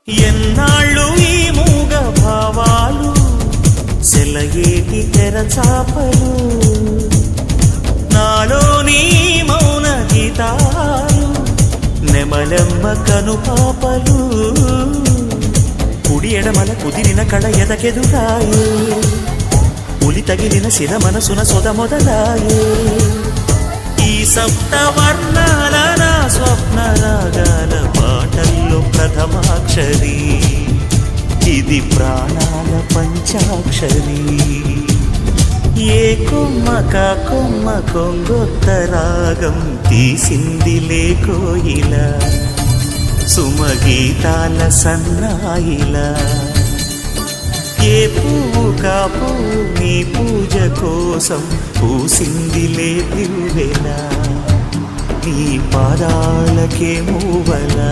ఎన్నాళ్ళు ఈ మూగ భావాలు సెలయేటి తెరచాపలు నాలోని మౌన గీతాలు నెమలెమ్మ కనుపాపలు కుడి ఎడమల కుదిరిన కళ ఎదకెదురాయే ఉలి తగిలిన శిర మనసున సొద మొదలాయే ఈ సప్తవర్ణాల నా స్వప్న రాగాల పాటల్లో ప్రథమాక్షరి ఇది ప్రాణాల పంచాక్షరి ఏ కొమ్మక కొమ్మ కొంగొత్త రాగం తీసిందిలే కోయిల సుమగీతాల సన్నాయిలా ఏ పువ్వు కాపు నీ పూజ కోసం పూసిందిలే దివ్వెల నీ పాదాలకే మూవలా